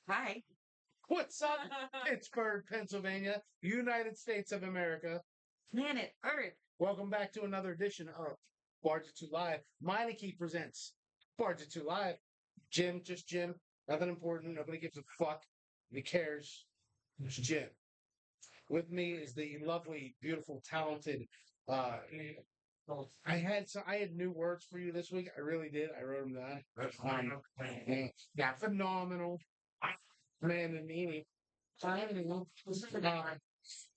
Hi. What's up, Pittsburgh, Pennsylvania, United States of America? Planet Earth. Welcome back to another edition of Bar-jutsu Live. Meineke presents Bar-jutsu Live. Jim, just Jim. Nothing important. Nobody gives a fuck. Nobody cares. It's Jim. With me is the lovely, beautiful, talented. Uh, I had new words for you this week. I really did. I wrote them down. Yeah, phenomenal. Man and Nene.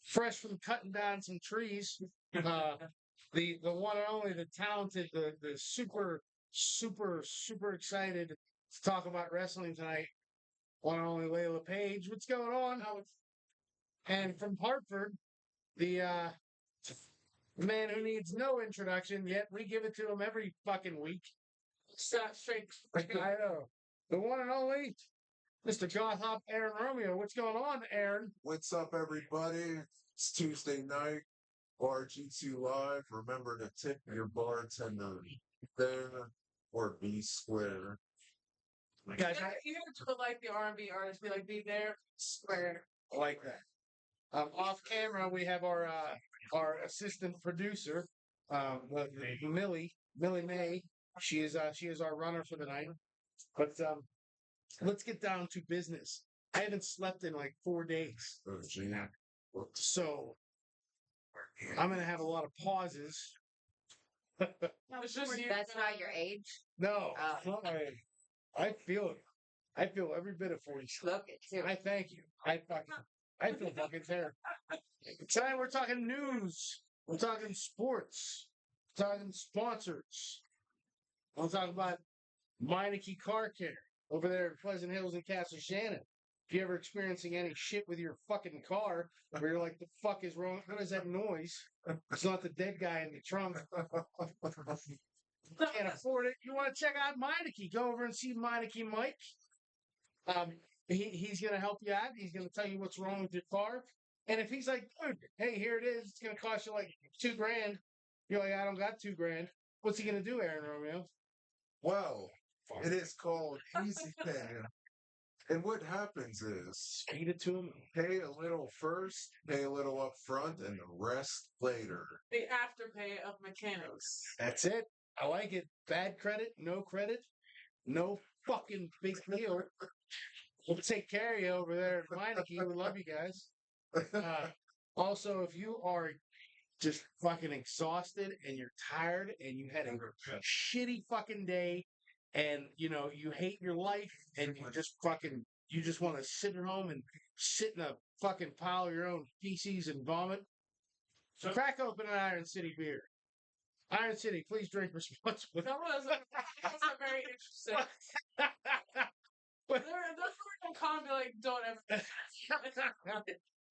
Fresh from cutting down some trees. The one and only, the talented, the super excited to talk about wrestling tonight. One and only Layla Paige. What's going on? And from Hartford, the man who needs no introduction, yet we give it to him every fucking week. Straight. I know. The one and only Mr. GothHop Romeo. What's going on, Aaron? What's up, everybody? It's Tuesday night, Bar-jutsu Live. Remember to tip your bartender there or be square. Guys, You have to like the R&B artist, be like, be there, square. I like that. Off camera, we have our assistant producer, Millie May. She is our runner for the night. But let's get down to business. I haven't slept in like 4 days, Oh, gee. so I'm gonna have a lot of pauses. It's just you. That's not your age. No, Oh. it's not my age. I feel it. I feel every bit of 40. Look it too. I thank you. I feel fucking terrible. Tonight we're talking news. We're talking sports. We're talking sponsors. We'll talk about Meineke Car Care over there in Pleasant Hills and Castle Shannon. If you're ever experiencing any shit with your fucking car, where you're like, the fuck is wrong? What is that noise? It's not the dead guy in the trunk. Can't afford it. You want to check out Meineke? Go over and see Meineke Mike. He's going to help you out. He's going to tell you what's wrong with your car. And if he's like, dude, hey, here it is. It's going to cost you like $2,000. You're like, I don't got $2,000. What's he going to do, Aaron Romeo? Well, it is called Easy Pay. And what happens is, Feed it to him. pay a little first, pay a little up front, and the rest later. The afterpay of mechanics. That's it. I like it. Bad credit, no fucking big deal. We'll take care of you over there at Meineke. We love you guys. Also, if you are just fucking exhausted and you're tired and you had a shitty fucking day and you hate your life and you just want to sit at home and sit in a fucking pile of your own feces and vomit, so crack open an Iron City beer. Iron City, please drink responsibly. That wasn't very interesting. They're going to come and be like, don't ever.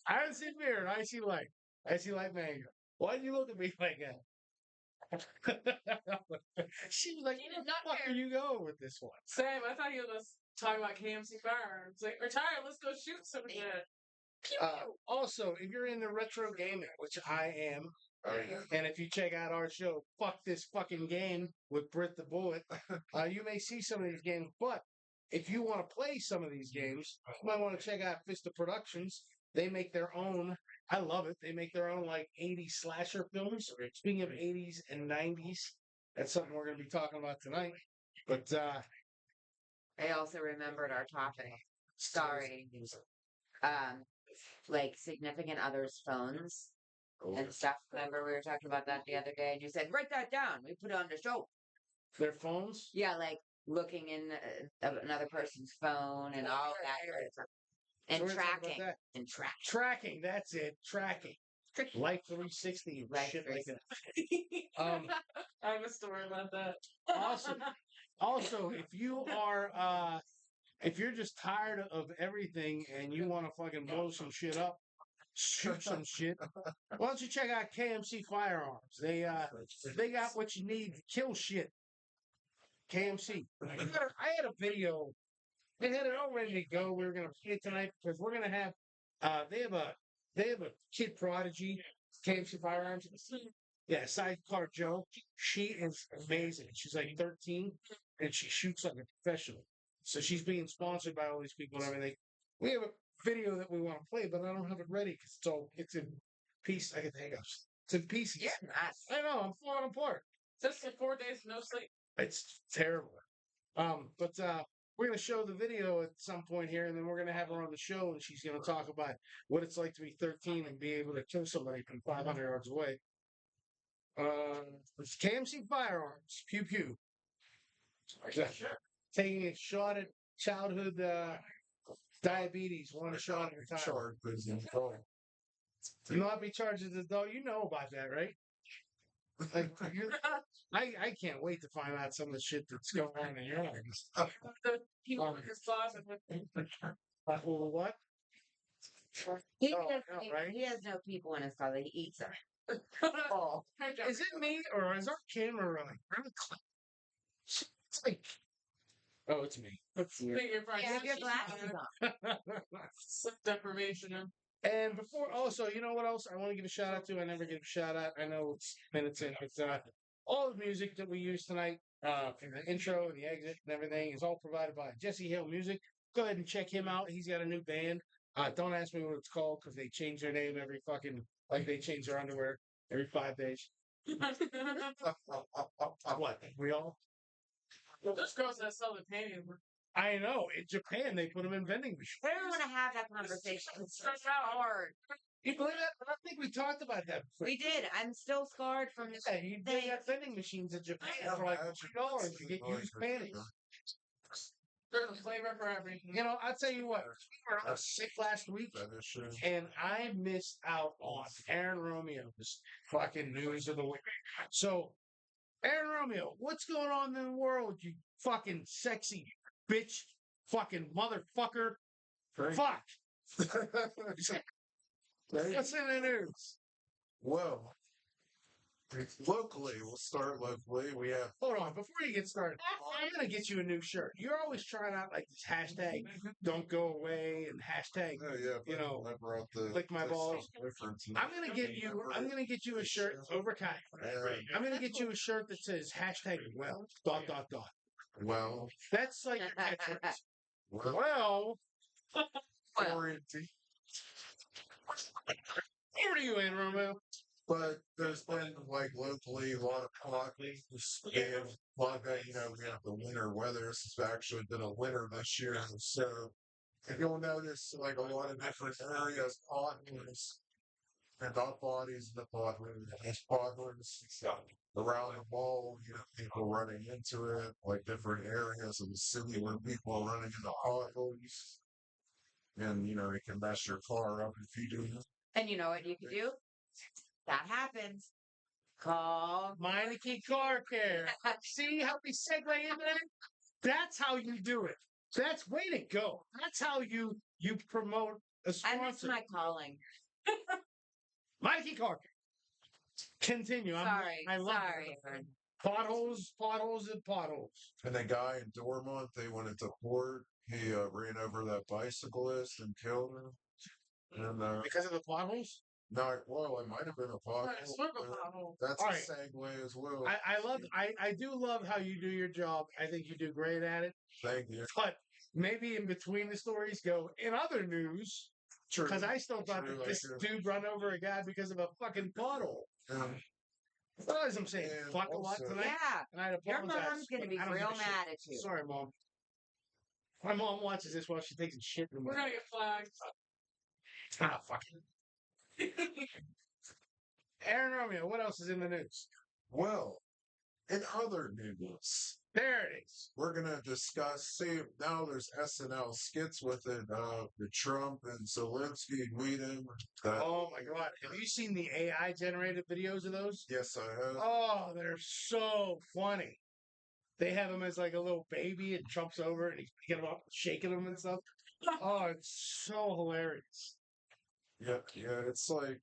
Iron City beer and Icy Light. Icy Light mango. Why'd you look at me like that? She was like, He did "What not the fuck care." are you going with this one?" Sam, I thought he was talking about KMC Firearms. Like, we're tired, let's go shoot some shit. Also, if you're into retro gaming, which I am, and if you check out our show, Fuck This Fucking Game with Britt the Bullet, you may see some of these games. But if you want to play some of these games, you might want to check out Fista Productions. They make their own. I love it. They make their own like 80s slasher films. Speaking of 80s and 90s, that's something we're going to be talking about tonight. But I also remembered our topic. Sorry. Like significant others' phones and stuff. Remember we were talking about that the other day, and you said write that down. We put it on the show. their phones. Yeah, like looking in another person's phone and all that kind of stuff. And So we're gonna talk about tracking. that. And tracking. Tracking, that's it. Tracking. Life 360. Life Shit like that. 360. I have a story about that. Awesome. Also, if you're just tired of everything and you want to fucking blow some shit up, shoot some shit, why don't you check out KMC Firearms? They got what you need to kill shit. KMC. I had a video. They had it all ready to go. We were gonna play it tonight because we're gonna have. They have a kid prodigy. KMC Firearms. Yeah, Sidecar Joe. She is amazing. She's like 13 and she shoots like a professional. So she's being sponsored by all these people and everything. We have a video that we want to play, but I don't have it ready because it's in piece. I can hang up. It's in pieces. Yeah, nice. I know, I'm falling apart. Just for 4 days, no sleep. It's terrible. But we're gonna show the video at some point here, and then we're gonna have her on the show, and she's gonna talk about what it's like to be 13 and be able to kill somebody from 500 yards away. It's KMC Firearms. Pew pew. Taking a shot at childhood diabetes, one shot at a time. Charged as an adult. You not be charged as an adult. You know about that, right? Like, I can't wait to find out some of the shit that's going on in your life. The people in his closet with Well, what? He, Oh, does, no, right? he has no people in his closet. He eats them. Oh, is it me or is our camera running really close? It's like, oh, it's me. It's you. Think you're probably You have your glasses on. sleep deprivation. And before, also, you know what else I want to give a shout out to? I never give a shout out. I know it's minutes in, but all the music that we use tonight, from the intro and the exit and everything, is all provided by Jesse Hale Music. Go ahead and check him out. He's got a new band. Don't ask me what it's called because they change their name every fucking, like they change their underwear every 5 days. What? We all? Those girls that sell the paintings. I know. In Japan, they put them in vending machines. I don't want to have that conversation. It's so hard. You believe that? I think we talked about that before. We did. I'm still scarred from this. Yeah, you they got vending machines in Japan for like $3 to get used panties. There's a flavor for everything. You know, I'll tell you what, we were sick last week, and I missed out on Aaron Romeo's fucking news of the week. So, Aaron Romeo, what's going on in the world, you fucking sexy bitch, fucking motherfucker? Fuck. What's in the news? Well, locally, we'll start locally. We have Hold on, before you get started, I'm gonna get you a new shirt. You're always trying out like this hashtag "Don't Go Away" and hashtag you know, I brought the lick my balls. difference. I'm gonna get you a shirt over kind. I'm gonna get you a shirt that says hashtag well dot dot dot. Well, That's like your catchphrase. well, Well, quarantine. over to you, Aaron Romeo. But there's been like locally a lot of coffee and a lot of, we have the winter weather. This has actually been a winter this year. So you'll notice like a lot of different areas, potholes and not bodies in the potholes. There's potholes around the mall, people running into it, like different areas of the city where people are running into potholes. And, it can mess your car up if you do. And you know what you can do? That happens. Call. Meineke Car Care. See how we segue into that? That's how you do it. That's way to go. That's how you promote a sponsor. And that's my calling. Meineke Car Care. Continue. Sorry. I love Sorry, it. Aaron. Potholes, potholes, and potholes. And the guy in Dormont, they went into court. He ran over that bicyclist and killed him. And Because of the potholes? no, well, it might have been a pothole. That's All a right. segue as well. I do love how you do your job. I think you do great at it. Thank you. But maybe in between the stories go, in other news, True. because I still thought True, that this like, dude run over a guy because of a fucking pothole. What was I'm saying? And Fuck a lot also- tonight. Yeah. And I'd Your apologize. mom's going to but be I don't real give a shit. mad at you. Sorry, Mom. My mom watches this while she takes a shit in the We're morning. gonna get flagged. Ah, fuck it. Aaron Romeo, what else is in the news? Well, in other news, There it is. we're gonna discuss. See, now there's SNL skits with it. The Trump and Zelensky meeting. Oh my god. Have you seen the AI generated videos of those? Yes, I have. Oh, they're so funny. They have him as like a little baby and Trump's over and he's picking him up, shaking him and stuff. Oh, it's so hilarious. Yeah, it's like,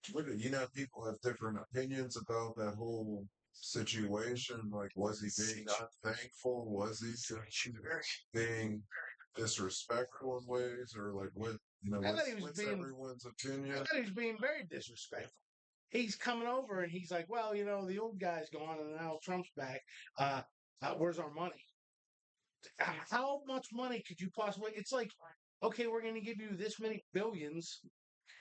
people have different opinions about that whole situation. Like, was he being unthankful? Was he being disrespectful in ways? Or, like, what, I thought he was what's being- everyone's I opinion? thought he was being very disrespectful. He's coming over and he's like, well, the old guy's gone and now Trump's back. Where's our money? How much money could you possibly? It's like, okay, we're going to give you this many billions.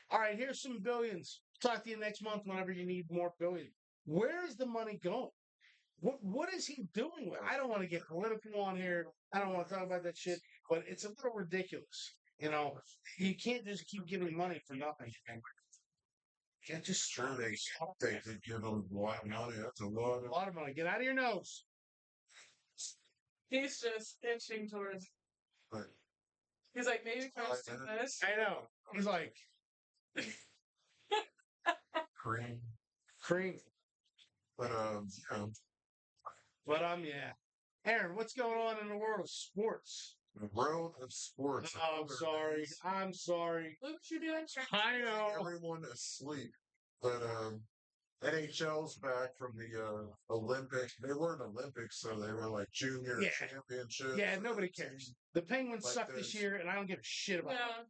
All right, here's some billions. Talk to you next month whenever you need more billion. Where is the money going? What is he doing with? I don't want to get political on here. I don't want to talk about that shit, but it's a little ridiculous. You know, you can't just keep giving money for nothing. You can't just Sure, they did give them a lot of money. That's a lot a lot of money. Get out of your nose. He's just inching towards. of. He's like, maybe can I do this? I know. He's like Cream. cream. But Yeah. Aaron, what's going on in the world of sports? the world of sports. Oh, I'm sorry. I'm sorry. Look what you're doing. I know. Everyone asleep. But NHL's back from the Olympics. They weren't Olympics, so they were like junior Yeah. championships. Yeah, nobody cares. The Penguins Like suck this year, and I don't give a shit about it. Yeah.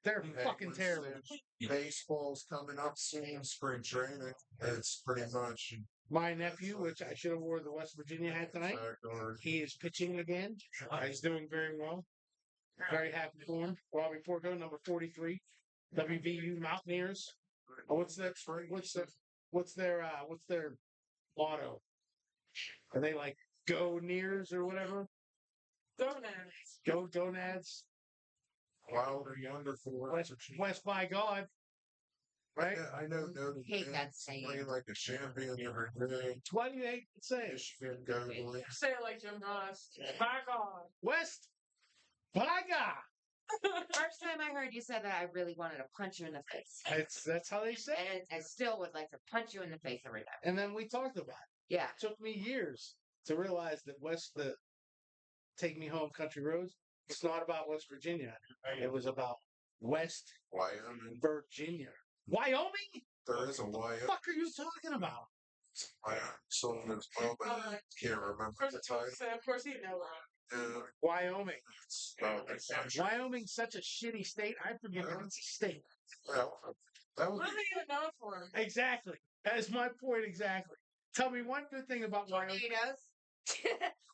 They're Penguins fucking terrible. and Baseball's coming up soon, spring training. It's pretty much My nephew, which I should have wore the West Virginia hat tonight, he is pitching again. He's doing very well. Very happy for him. Robbie Forgo, number 43, WVU Mountaineers. Oh, what's their motto? Are they like go Nears or whatever? Donuts. Go Donads. Wilder younger for West by God. Right? I know Notre Hate Dame that saying. playing like a champion every day. Why do you hate to say it? Michigan go Say it like Jim Ross. Back on. West by God. First time I heard you say that, I really wanted to punch you in the face. That's how they say it. And I still would like to punch you in the face every time. And then we talked about it. Yeah. It took me years to realize that the Take Me Home Country Roads, it's not about West Virginia. It was about West Wyoming. Virginia. Wyoming? There is a What the Wyoming. fuck are you talking about? So as well, but I can't remember the title. Of course, he knows. Wyoming. It's, Wyoming's such a shitty state. I forget that it's a state. well, that was What are they even known for? Exactly. That is my point exactly. Tell me one good thing about Wyoming. Tornadoes.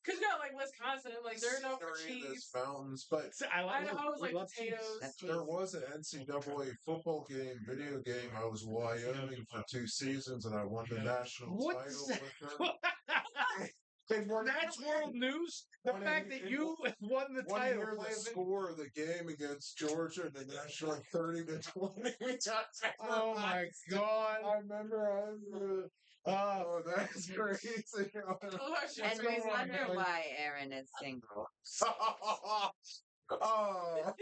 Because no, like Wisconsin, like they're known for There's cheese. fountains, but I like Idaho's we like love cheese. potatoes. That's there was an NCAA football game, video game. I was Wyoming for 2 seasons, and I won the national What's title that? with them. They won. That's world news. The Wanna fact hear- that you won the Want to title. hear the score of the game against Georgia? The national 30-20. Oh my god. I remember I was. Oh, that's crazy. And we wonder why Aaron is single. Oh.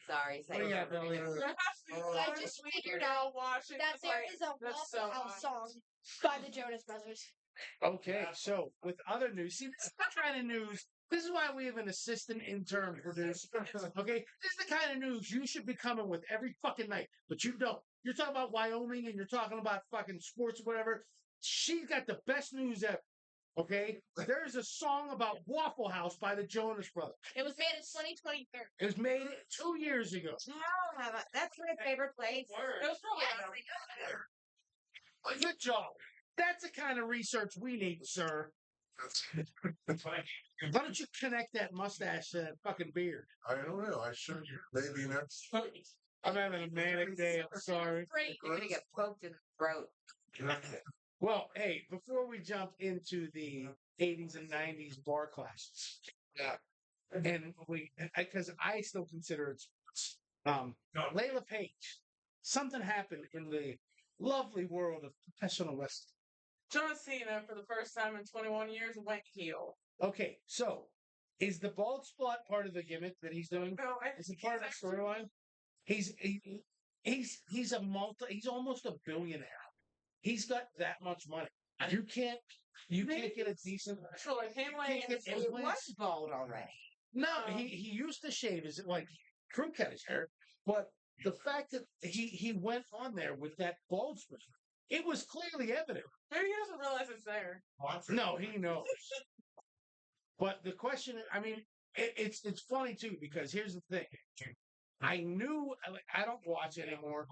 Sorry, say What do you it. got, Billy? I just figured out that there is a Waffle House song by the Jonas Brothers. Okay, so with other news, see, this is the kind of news. This is why we have an assistant intern producer. Okay, this is the kind of news you should be coming with every fucking night, but you don't. You're talking about Wyoming and you're talking about fucking sports or whatever. She's got the best news ever. Okay, there's a song about Waffle House by the Jonas Brothers. It was made in 2023. It was made 2 years ago. No, that's my favorite place. It was probably Good job. That's the kind of research we need, sir. Why don't you connect that mustache to that fucking beard? I don't know. I should maybe next. I'm having a manic day. I'm sorry. Great. You're gonna get poked in the throat. Well, hey, before we jump into the 80s and 90s bar classes, and because I still consider it sports, Layla Paige, something happened in the lovely world of professional wrestling. John Cena for the first time in 21 years went heel. Okay, so is the bald spot part of the gimmick that he's doing? No, Is it part of the storyline? He's almost a billionaire. He's got that much money. You can't get a decent. So like him You can't get He implants. was bald already. No, he used to shave his like crew cut his hair, but the fact that he went on there with that bald spot, it was clearly evident. maybe he doesn't realize it's there. No, he knows. But the question, I mean, it's funny too because here's the thing. I knew I don't watch anymore,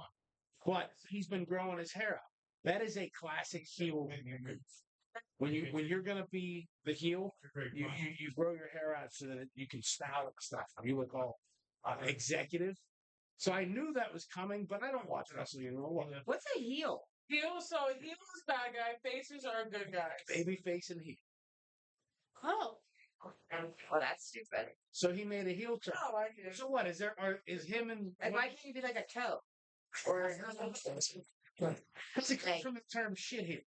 but he's been growing his hair out. That is a classic heel move. When you're gonna be the heel, you grow your hair out so that you can style and stuff. You look all executive. So I knew that was coming, but I don't watch wrestling anymore. What's a heel? Heel, so heel is bad guy. Faces are good guys. Baby face and heel. Oh. Well, that's stupid. So he made a heel turn. I like it. So what is there? Is him and Like, why can't you be like a toe? Or because it comes from the term shit heel.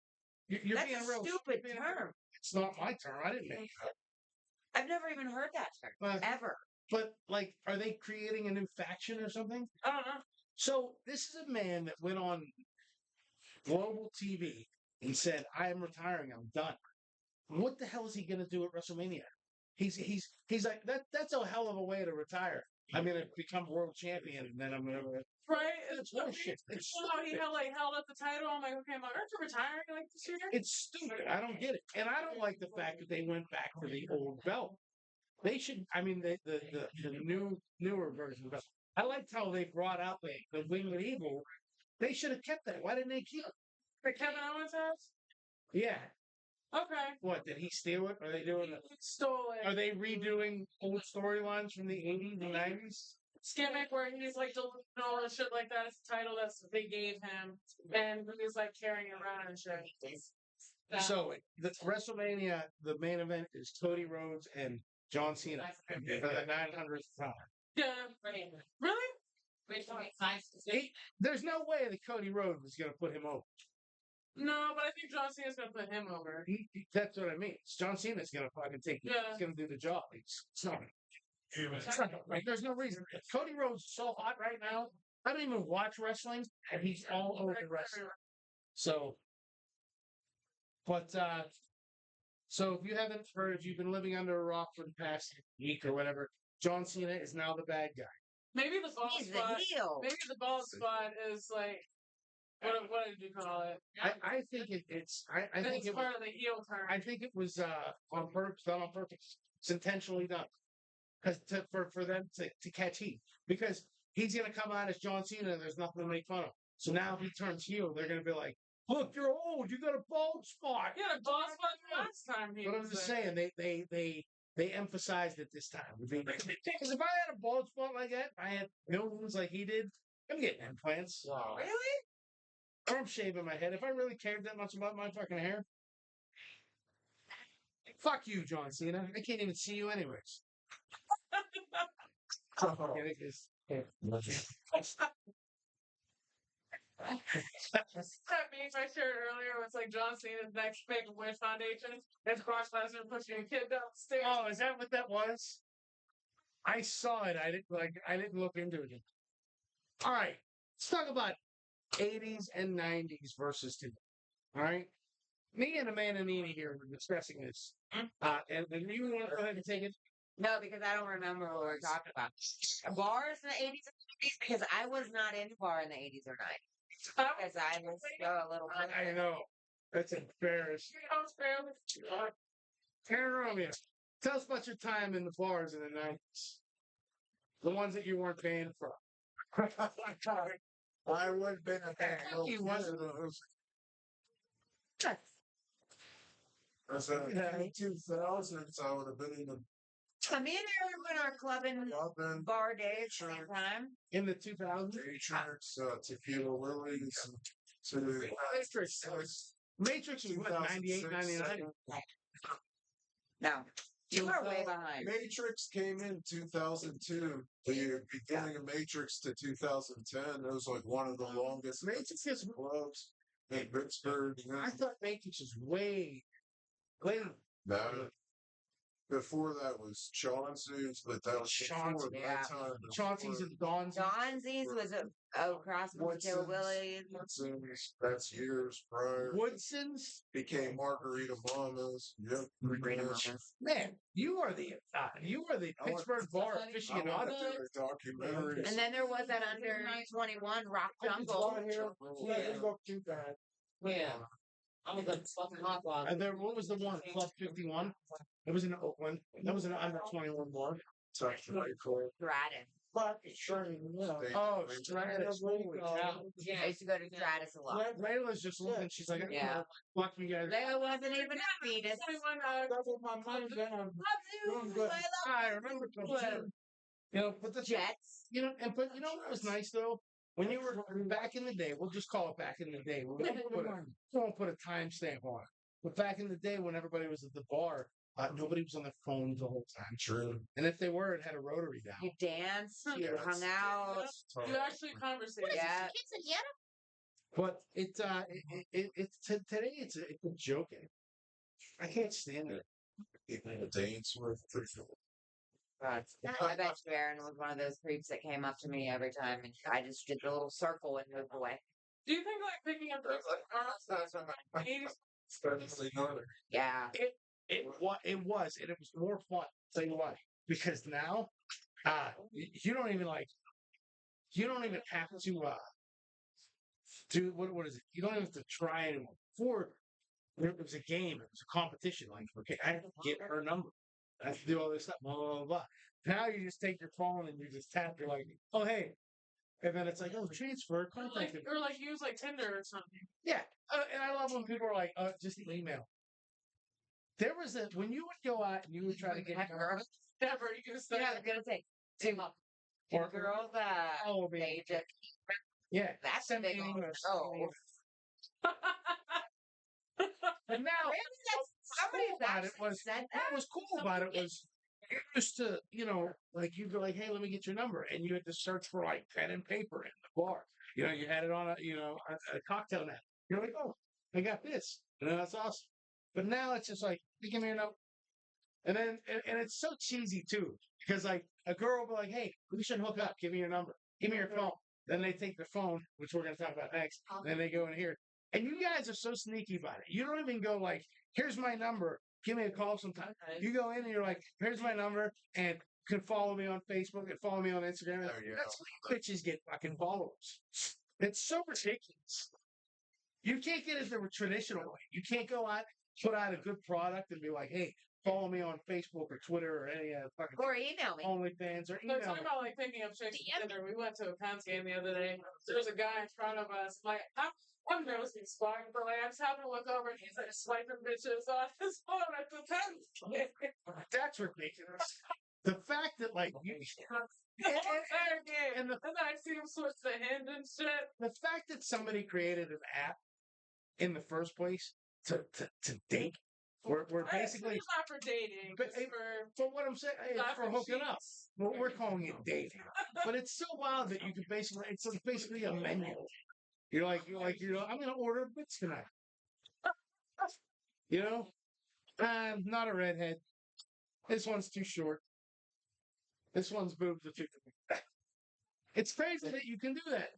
You're that's being a real stupid being- term. It's not my term. I didn't make it. I've never even heard that term ever. But like, are they creating a new faction or something? I don't know. So this is a man that went on global TV and said, "I am retiring. I'm done." What the hell is he going to do at WrestleMania? He's like that. That's a hell of a way to retire. I'm going to become world champion, and then I'm going to. Right? It's bullshit. It's How he stupid. held up the title. I'm like, okay, am I retiring like this year? It's stupid. I don't get it, and I don't like the fact that they went back to the old belt. They should. I mean, the newer version of it. I liked how they brought out the Winged Eagle. They should have kept that. Why didn't they keep it? The Kevin Owens house? Yeah. Okay. What, did he steal it? Are they doing it? He stole it. Are they redoing old storylines from the 80s and 90s? Gimmick where he's like delusional and shit like that. It's the title that they gave him, and he's like carrying it around and shit. So the WrestleMania, the main event is Cody Rhodes and John Cena for the 900th time. Yeah. Really? There's no way that Cody Rhodes is going to put him over. No, but I think John Cena's gonna put him over. That's what I mean. John Cena's going to fucking take it. Yeah. He's going to do the job. It's not. Like, there's no reason. Cody Rhodes is so hot right now. I don't even watch wrestling, and he's all over the wrestling. So, but so if you haven't heard, if you've been living under a rock for the past week or whatever, John Cena is now the bad guy. Maybe the bald He's spot. the heel. Maybe the bald spot is like what did you call it? I think it's I think It's it part of the heel turn. I think it was on purpose, done on purpose. It's intentionally done because for them to catch heat, because he's gonna come out as John Cena and there's nothing to make fun of. So now if he turns heel, they're gonna be like, "Look, you're old. You got a bald spot." Yeah, the bald spot last time. But I'm just saying they emphasized it this time. Because if I had a bald spot like that, I had millions like he did, I'm getting implants. Wow. Really? Or I'm shaving my head. If I really cared that much about my fucking hair, fuck you, John Cena. I can't even see you anyways. That made my shirt earlier was like John Cena's next big wish foundation. It's Brock Lesnar pushing a kid downstairs. Oh, is that what that was? I saw it. I didn't look into it. All right. Let's talk about 80s and 90s versus today. All right. Me and Amanda Nene here were discussing this. And you want to go ahead and take it? No, because I don't remember what we were talking about. Bars in the 80s and 90s? Because I was not into bar in the 80s or 90s. Because I was still a little bit. I know. That's embarrassing. Karen Romeo, tell us about your time in the bars in the 90s. The ones that you weren't paying for. I would have been a fan. He wasn't. I said, in 2000s, I would have been in the Me and Aaron went our club and Gotham, bar days at the same time. In the 2000s? Matrix, Tequila Willie's, to Matrix. Matrix was what, 98, 99? No. You were way behind. Matrix came in 2002. The beginning of Matrix to 2010. It was like one of the longest Matrix is. clubs in Pittsburgh. I thought Matrix was way later. No. Before that was Chauncey's, but that was Chauncey, before yeah. that time. Chauncey's and Dawn's. Donzi's was across from Kill Willie's. That's years prior. Woodson's. Became Margarita Mamas. Yep. Margarita Yes. Mamas. Man, you are the Pittsburgh bar I aficionado. wanted to do a documentary. And then there was that under 21 Rock Jungle. Yeah. I'm a fucking hot dog. And there, what was the one? Club 51? It was in Oakland. That was an under 21 bar. Stratus. Oh, Stratus. Holy cow. I used to go to Stratus a lot. Layla's just looking. She's like, Yeah. fuck you guys. Layla wasn't even a fetus. I remember. You know, but the Jets. you know, but you know what was nice though? When you were back in the day, we'll just call it back in the day. We won't put a timestamp on it. But back in the day, when everybody was at the bar, nobody was on their phones the whole time. True. And if they were, it had a rotary dial. You danced. You hung out. You actually conversate. Yeah. But it's today it's a joking. I can't stand it. Danes were I bet you Aaron was one of those creeps that came up to me every time, and I just did the little circle and moved away. Do you think like picking up those especially northern. Yeah. It was, and it was more fun. Tell you why? Because now, you don't even have to do what is it? You don't even have to try anymore. Before it was a game, it was a competition. Like, okay, I have to get her number. I have to do all this stuff, blah blah blah. Now you just take your phone and you just tap. You're like, oh hey, and then it's like, oh, transfer contact. or like use like Tinder or something. Yeah, and I love when people are like, just email. There was when you would go out and you would try to get girls. Never. You can say. Yeah, I was gonna say two girls. They just that's a big one. Oh. And now, Somebody about it was said that. what was cool about it was you used to, like you'd go like, hey, let me get your number, and you had to search for like pen and paper in the bar. You had it on a cocktail net. You're like, oh, I got this, that's awesome. But now it's just like, give me your number, and then and it's so cheesy too, because like a girl will be like, hey, we should hook up. Give me your number. Give me your phone. Then they take the phone, which we're going to talk about next. And then they go in here. And you guys are so sneaky about it. You don't even go like, here's my number. Give me a call sometime. You go in and you're like, here's my number. And you can follow me on Facebook and follow me on Instagram. Oh, yeah. That's why bitches get fucking followers. It's so ridiculous. You can't get it the traditional way. You can't go out, put out a good product and be like, hey, follow me on Facebook or Twitter or any fucking or email me. OnlyFans or email. They're talking about like picking up chicks for dinner. We went to a Pens game the other day. There was a guy in front of us. Like I'm nosing spying, but like I just happened to look over and he's like swiping bitches on his phone at the Pens game. That's ridiculous. The fact that like you and then I see him switch the hand and shit. The fact that somebody created an app in the first place to date. We're basically it's not for dating, but what I'm saying, it's for hooking up. Well, we're calling it dating, but it's so wild that you can it's basically a menu. You're like, I'm gonna order a bits tonight. I'm not a redhead. This one's too short. This one's boobs are too big. It's crazy that you can do that.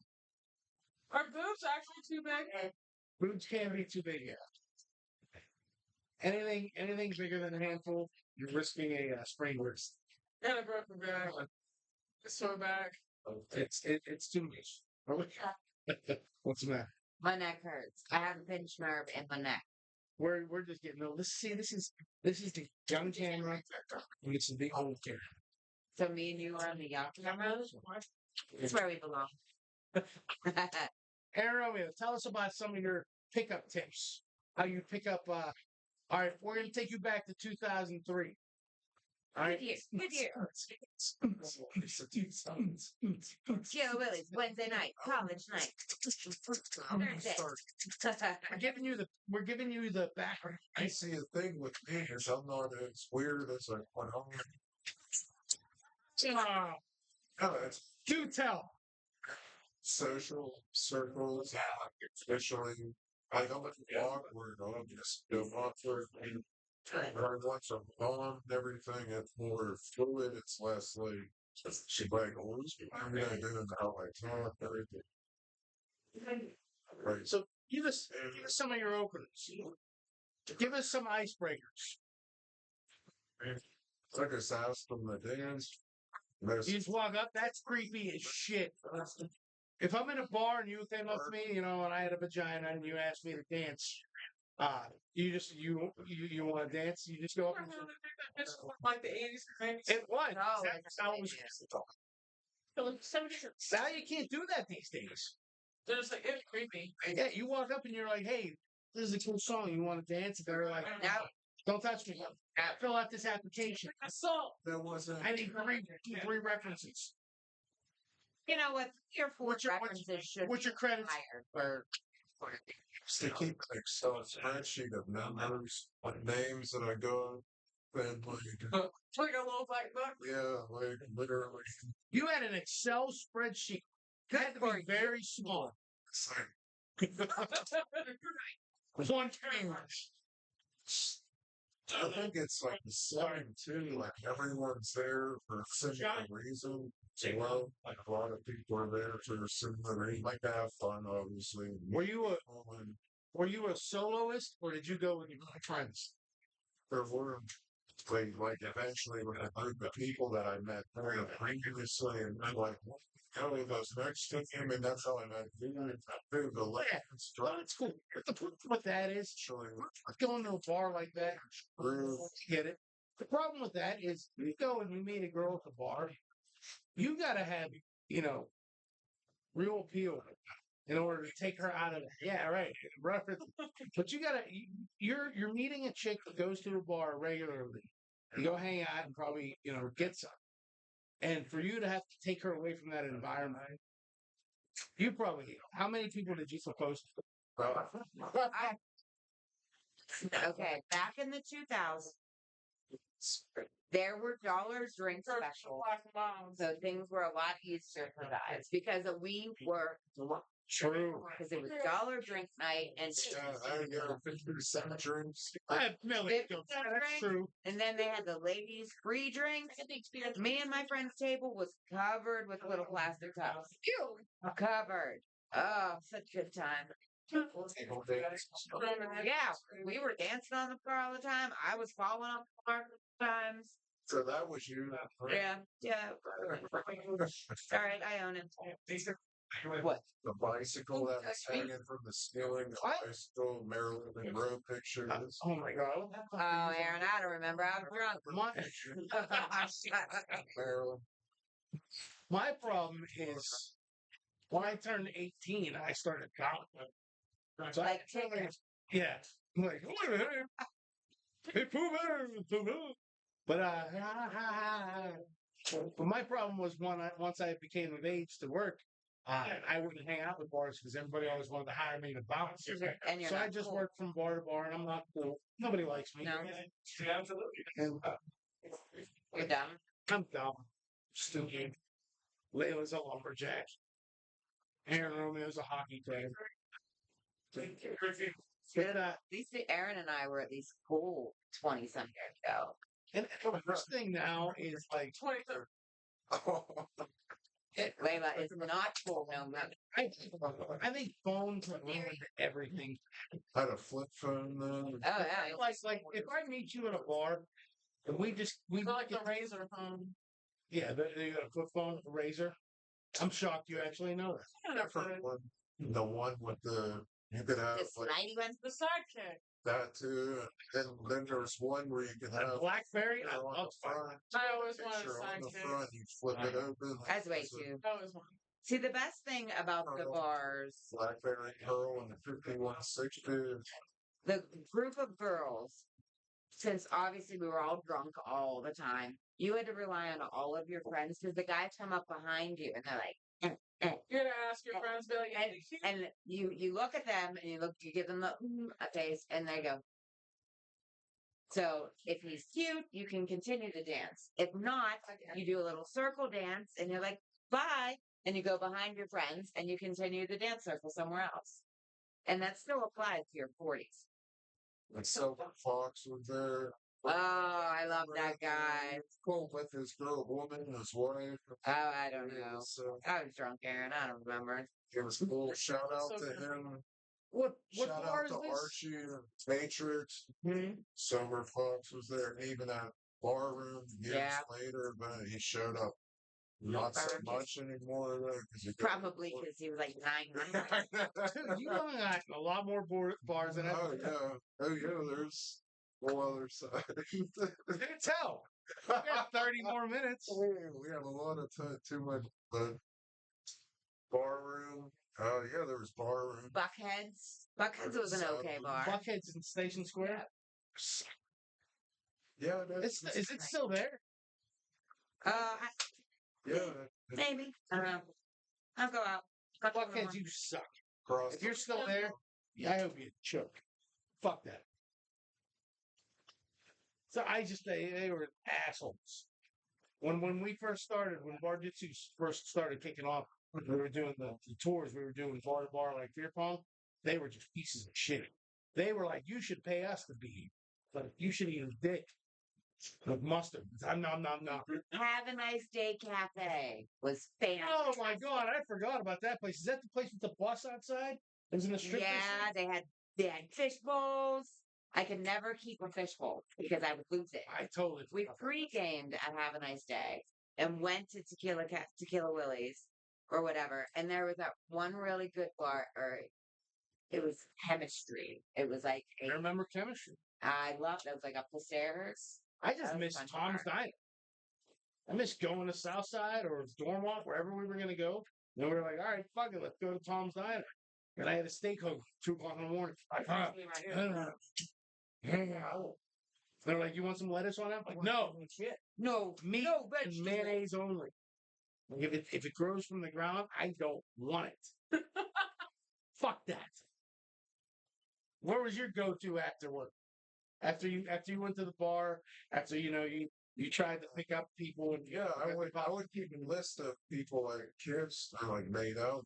Are boobs actually too big? Boobs can be too big, yeah. Anything bigger than a handful, you're risking a sprained wrist. And a broken back. So back. It's too much. What's the matter? My neck hurts. I have a pinched nerve in my neck. We're just getting old. This is the young camera, and this is the old camera. So me and you are on the young camera. That's where we belong. Aaron Romeo, tell us about some of your pickup tips. How you pick up. All right, we're going to take you back to 2003. All right. Good year. Joe Willis, Wednesday night, college night. We're giving you the background. I see the thing with me is I'm not as weird as I went home. Do tell. Social circles, especially. I know it's awkward. I'm just awkward. Once I'm on everything, it's more fluid. It's less like she's like, oh, I'm gonna do how I talk, everything. Right. So give us some of your openers. Give us some icebreakers. I just asked them to dance. You just walk up. That's creepy as shit. If I'm in a bar and you came up to me, and I had a vagina and you asked me to dance, You want to dance? You just go up. Remember the thing that bitch looked like the 80s and 90s? It was. No, That's how it was. It was so different. Now you can't do that these days. They're just like, it's creepy. Yeah, you walk up and you're like, "Hey, this is a cool song. You want to dance?" And they're like, No. "Don't touch me. Fill out this application. So, There wasn't. I need three references. You know what? Your four What's your references should what's your credits? higher. To keep like a spreadsheet of numbers, like names that I go and like it's like a little black book. yeah, like literally. You had an Excel spreadsheet. It had to be very small. It's like, One page. I think it's like the same too. Like everyone's there for a similar reason. So well, like a lot of people are there for a similar reason. Like to have fun, obviously. Were you a soloist or did you go with your friends? There were like eventually with a group of people that I met previously, and I'm like, oh, those next to him, and that's how I met the last. Well, it's cool. The problem with that is going to a bar like that. You get it. The problem with that is you go and you meet a girl at the bar. You got to have real appeal in order to take her out of it. Yeah, right. Reference. But you're meeting a chick that goes to a bar regularly. You go hang out and probably, get some. And for you to have to take her away from that environment, how many people did you propose to? Okay, back in the 2000s, there were dollar drink specials, so things were a lot easier for guys because we were True. because it was dollar drink night and I got 50% drinks. That's true. and then they had the ladies free drinks. Me and my friend's table was covered with little plastic cups. Covered. Oh, such a good time. Yeah, we were dancing on the floor all the time. I was falling off the floor times. So that was you. Yeah. All right, I own it. What? The bicycle that was hanging from the ceiling, the bicycle, Marilyn Monroe pictures. Oh my God. Oh, Aaron, I don't remember. I was drunk. Marilyn. My problem is when I turned 18, I started counting. So Like tickets. Yeah. I'm like, hey, Pooh, but but my problem was once I became of age to work, I wouldn't hang out with bars because everybody always wanted to hire me to bounce. And you're So I not just cool. worked from bar to bar, and I'm not cool. Nobody likes me. No. And You're dumb. I'm dumb, stupid. Layla's a lumberjack. Aaron Romeo's a hockey player. And, At least Aaron and I were at least cool 20-some years ago. and the first thing now is like, Layla is not cool no more. I think phones have ruined everything. I had a flip phone then. Oh, yeah. Like if I meet you at a bar and we like the razor phone. Yeah, you got a flip phone, a razor. I'm shocked you actually know that. Different one. The one with you could have This like lady went The sidekick. that too. And then there's one where you can have BlackBerry, I on love the front. I always wanted a Picture on the sidekick. front, you flip it open. That's way There's a too. I always wanted. See, the best thing about the bars, BlackBerry Pearl and the 5160. the group of girls, since obviously we were all drunk all the time, you had to rely on all of your friends because the guys come up behind you and they're like, You're gonna ask your friends, be like, and you look at them and you give them the face and they go. So if he's cute, you can continue to dance. If not, you do a little circle dance and you're like, bye. And you go behind your friends and you continue the dance circle somewhere else. And that still applies to your 40s. And Silver Fox was there. Oh, I love that guy. Cool with his woman, his wife. Oh, I don't know. So I was drunk, Aaron. I don't remember. it was cool. Shout out to him. What Shout bar out is to this? Archie and Matrix. Silver Fox was there, and even that bar room years Yeah. later, but he showed up Not so much anymore, though. 'Cause you go- Probably because he was like 900. Dude, you hung out in a lot more bars than Oh ever. yeah, oh yeah. There's no other side. You can tell. We got 30 more minutes. We have a lot of too much. But bar room. Oh yeah, there was bar room. Buckheads. Buckheads was an okay bar. Buckhead's in Station Square. Yeah, that's, Is it still there? yeah. Maybe. I don't know. I'll go out. Buckhead, you suck. Cross If you're still there, yeah, I hope you choke. Fuck that. So they were assholes. When we first started, when Bar-jutsu first started kicking off, we were doing the tours, we were doing bar to bar like beer pong. They were just pieces of shit. They were like, you should pay us to be here. But you should eat a dick with mustard. Nom. Have a Nice Day Cafe was fantastic. Oh my god, I forgot about that place. Is that the place with the bus outside? It was in a strip. Yeah, they had fish bowls. I could never keep a fish bowl because I would lose it. I totally. We pre-gamed at Have a Nice Day and went to Tequila Willie's or whatever, and there was that one really good bar, or it was Chemistry. It was like I remember Chemistry. I loved it. It was like up the stairs. I just miss Tom's Diner. I miss going to Southside or Dormont, wherever we were going to go. And we were like, all right, fuck it, let's go to Tom's Diner. And I had a steak hook 2 o'clock in the morning. They're like, you want some lettuce on that? I'm like, no, No, meat and mayonnaise only. Like, if it grows from the ground, I don't want it. Fuck that. Where was your go-to after work? After you went to the bar, after you tried to pick up people and Yeah, I would keep a list of people like kids I like made out.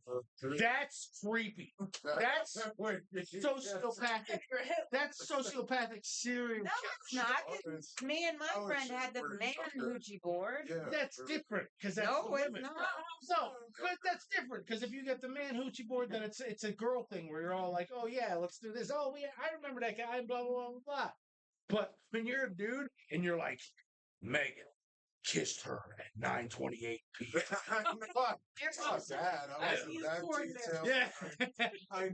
That's creepy. That's sociopathic. That's sociopathic serial. No, it's not. Me and my friend had the man hoochie board. Yeah, that's different because that's no, the it's women. not. No, but that's different because if you get the man hoochie board, then it's a girl thing where you're all like, oh yeah, let's do this. Oh yeah, I remember that guy. Blah blah blah blah. But when you're a dude and you're like, Megan kissed her at 9:28 p.m. It's not sad. I wasn't that detailed.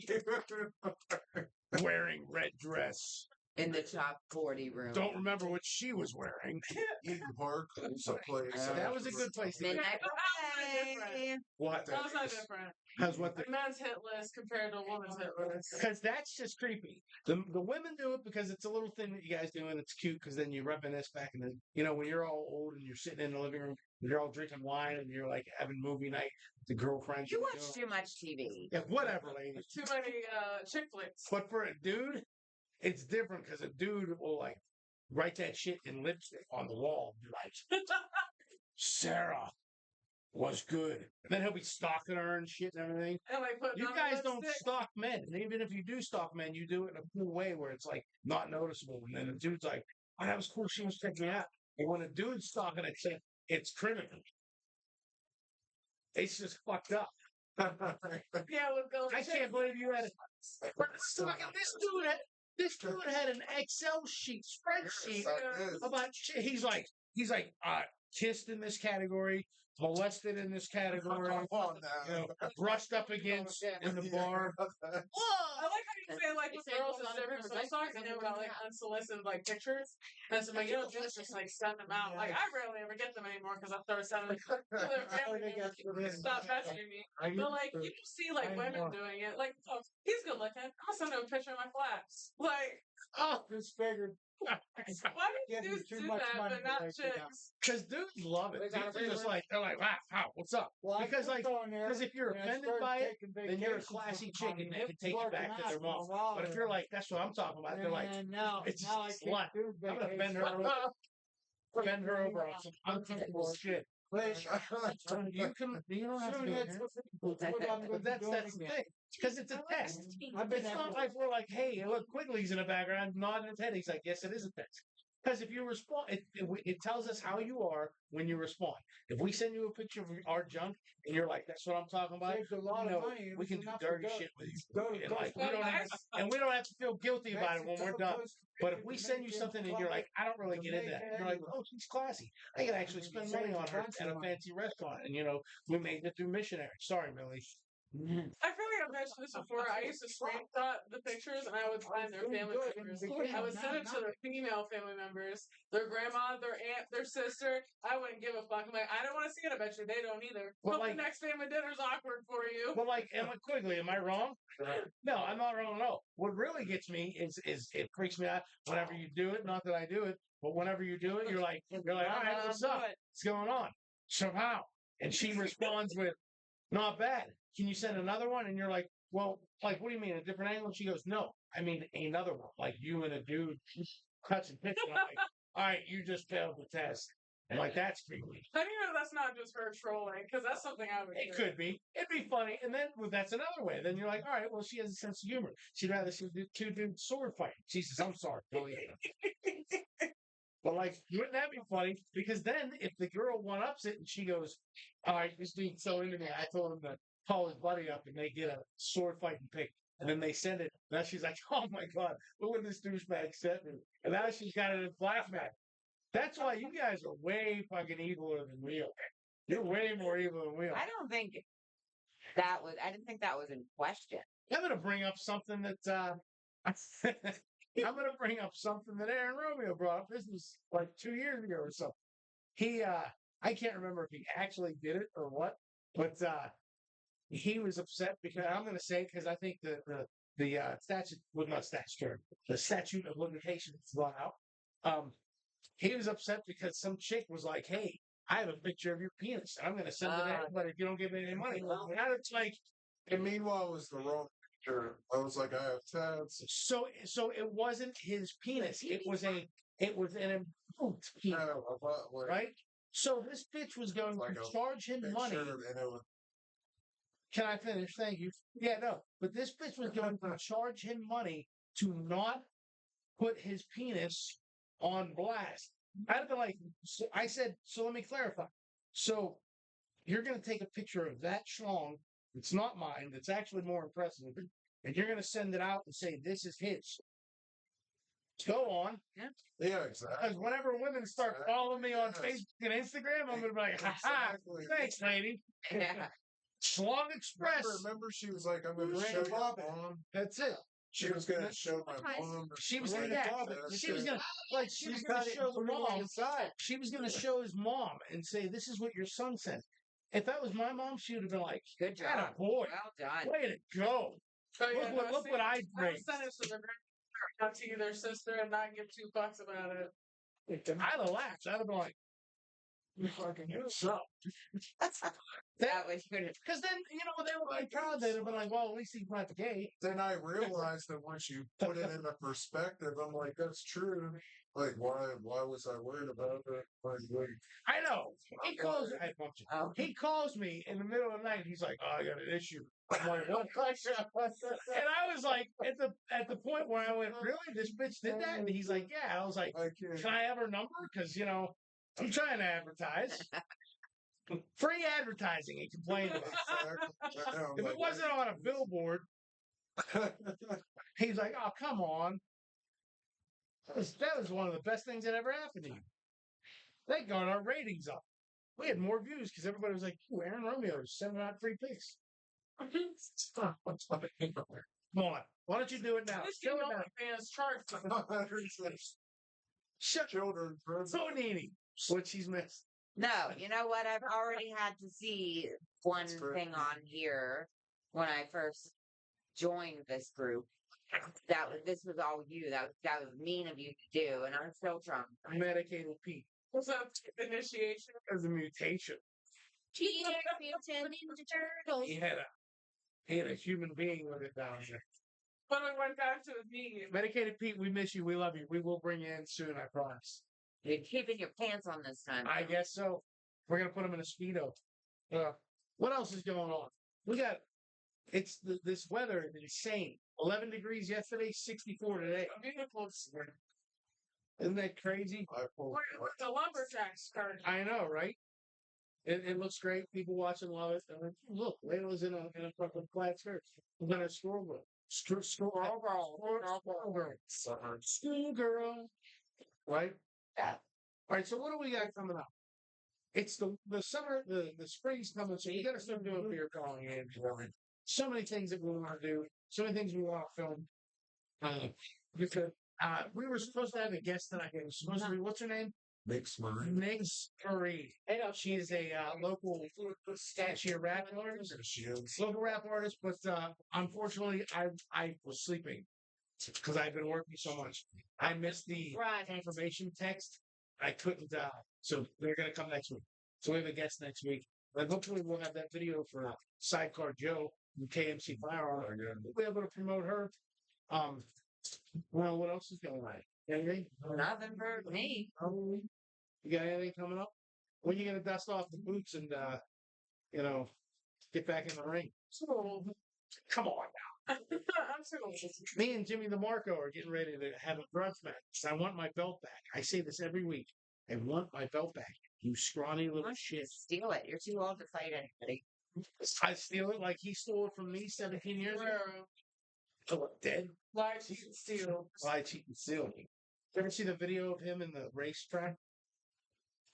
Yeah. Wearing red dress. In the top 40 room. Don't remember what she was wearing. Eden Park was a place. That was a good place. Midnight Buffet. What? How's that different? How's what? A man's hit list compared to a woman's hit list. Because that's just creepy. The women do it because it's a little thing that you guys do and it's cute because then you reminisce back and then, when you're all old and you're sitting in the living room and you're all drinking wine and you're like having movie night with the girlfriends. You watch too much TV. Yeah, whatever, lady. Too many chick flicks. But for a dude, it's different because a dude will like write that shit in lipstick on the wall and be like, Sarah was good. And then he'll be stalking her and shit and everything. And like you guys don't stalk men. And even if you do stalk men, you do it in a cool way where it's like not noticeable. And then the dude's like, oh, that was cool. She was checking me out. And when a dude's stalking a chick, it's criminal. It's just fucked up. Yeah, we'll go. I can't believe you had it. This dude had an Excel spreadsheet about shit. He's like, kissed in this category, molested in this category, brushed up against in the bar. I like how you say like with girls is different. So I saw a video about like unsolicited like pictures, and so like just like send them out. Like I rarely ever get them anymore because I started sending them to their family. Stop messaging me. But like you see like women doing it. Like oh, he's good looking. I'll send him a picture of my flaps. Like this figured. Why do dudes do that, but not chicks? Because dudes love it. They're just like, wow, what's up? Because if you're offended by it, then you're a classy chick and they can take you back to their mom. But if you're like, that's what I'm talking about, they're like, it's a slut. I'm gonna bend her over on some uncomfortable shit. You don't have to be that's the thing. Because it's a test. It's not like we're like, hey, look, Quigley's in the background nodding his head. He's like, yes, it is a test. Because if you respond, it tells us how you are when you respond. If we send you a picture of our junk and you're like, "That's what I'm talking about," Saves a lot of money. we can do Enough to dirty go- shit with you. Go, And go, like, go, we don't have to feel guilty about it when we're done. But if we send you Dominican something and you're like, "I don't really get into that," you're like, "Oh, she's classy. I can actually spend money on her at a fancy restaurant." And we made it through missionary. Sorry, Millie. I feel like I've mentioned this before. I used to screenshot the pictures and I would find their family members. I would send it to their female family members, their grandma, their aunt, their sister. I wouldn't give a fuck. I'm like, I don't want to see it. I bet you they don't either. Well, Hope like- the next family dinner's awkward for you. But like, quickly, am I wrong? No, I'm not wrong at all. What really gets me is it freaks me out whenever you do it. Not that I do it, but whenever you do it, you're like, all right, what's up? What's going on? So how? And she responds with, not bad. Can you send another one? And you're like, well, like, what do you mean? A different angle? And she goes, no, I mean another one. Like you and a dude touching picture. I'm like, all right, you just failed the test. And like, that's creepy. How do you know that's not just her trolling? Because that's something I would It do. could be. It'd be funny. And then that's another way. Then you're like, all right, well, she has a sense of humor. She'd rather see two dudes sword fighting. She says, I'm sorry, Billy. But like, wouldn't that be funny? Because then if the girl one ups it and she goes, all right, this dude's so into me, I told him to call his buddy up and they get a sword fighting pic. And then they send it. Now she's like, oh my God, look what this douchebag sent me. And now she's got it in flashback. That's why you guys are way fucking eviler than we are. You're way more evil than we are. I didn't think that was in question. I'm going to bring up something that I'm going to bring up something that Aaron Romeo brought up. This was like 2 years ago or something. I can't remember if he actually did it or what, but he was upset because I'm going to say because I think the statute, well, not statute, the statute of limitations is run out. He was upset because some chick was like, "Hey, I have a picture of your penis. I'm going to send it to everybody if you don't give me any money." And it's like, and meanwhile, it was the wrong picture. I was like, I have tabs. so it wasn't his penis. It was an improved penis, right? So this bitch was going to charge him money. And it was, Can I finish? Thank you. Yeah, no. But this bitch was going to charge him money to not put his penis on blast. I'd have been like, so I said, so let me clarify. So you're going to take a picture of that schlong. It's not mine. It's actually more impressive. And you're going to send it out and say, this is his. Go on. yeah, exactly. Because whenever women start following me on Facebook and Instagram, I'm going to be like, ha, thanks, lady. Yeah. Schlong Express. Remember, she was like, I'm going to show your mom. That's it. She was going to show my mom. She was going going to she was going to show the mom. She was going to show his mom and say, this is what your son sent. If that was my mom, she would have been like, Good job. boy. Well done. Way to go. So, yeah, Look what I bring. Send it to their grandmother, not to their sister, and not give $2 about it. I'd have laughed. I'd have been like, you fucking so. That was good. Because then, they were like proud. They'd have been like, well, at least he's not gay. Then I realized that once you put it into perspective, I'm like, that's true. Like, why was I worried about it? Like, I know. He calls me. He calls me in the middle of the night. He's like, oh, I got an issue. I'm like, what? And I was like, at the point where I went, really? This bitch did that? And he's like, yeah. I was like, can I have her number? Because, I'm trying to advertise. Free advertising, he complained about. If it wasn't on a billboard, he's like, oh, come on. That was one of the best things that ever happened to you. They got our ratings up. We had more views because everybody was like, ooh, Aaron Romeo is sending out free pics. Come on. Why don't you do it now? Show fans charge. Shut children. So Nene. What she's missed. No, you know what? I've already had to see one thing on here when I first joined this group. This was all you. That was mean of you to do, and I'm still drunk. Medicated Pete. Was that initiation? As a mutation. Teenage Mutant Ninja Turtles. He had a human being with it down there. When we went back to his meeting. Medicated Pete, we miss you. We love you. We will bring you in soon, I promise. You're keeping your pants on this time. I guess so. We're going to put him in a Speedo. What else is going on? We got, this weather is insane. 11 degrees yesterday, 64 today. Beautiful. Isn't that crazy? I pulled. With the lumberjacks card. I know, right? It looks great. People watching love it. They're like, look, Layla's in a fucking plaid skirt. We're gonna schoolgirl. Schoolgirl. Right? Yeah. All right, so what do we got coming up? It's the summer, the spring's coming, so you gotta start doing beer calling in. So many things that we want to do, so many things we want to film. Because we were supposed to have a guest tonight. It was supposed to be, what's her name? Mix Marie. Mix Marie. I know she is a local she a rap artist. She is. Local rap artist, but unfortunately, I was sleeping because I've been working so much. I missed the confirmation text. I couldn't. So they're gonna come next week. So we have a guest next week. And hopefully we'll have that video for Sidecar Joe from KMC Firearms. We'll be able to promote her. Well, what else is going on? Anything? Nothing for me. You got anything coming up? When are you gonna dust off the boots and get back in the ring? Come on now. Me and Jimmy DeMarco are getting ready to have a grudge match. I want my belt back. I say this every week. I want my belt back. You scrawny little shit. Steal it. You're too old to fight anybody. I steal it like he stole it from me 17 years ago. Oh, what, dead? Lie, cheat, and steal. Lie, cheat, and steal. You ever see the video of him in the racetrack?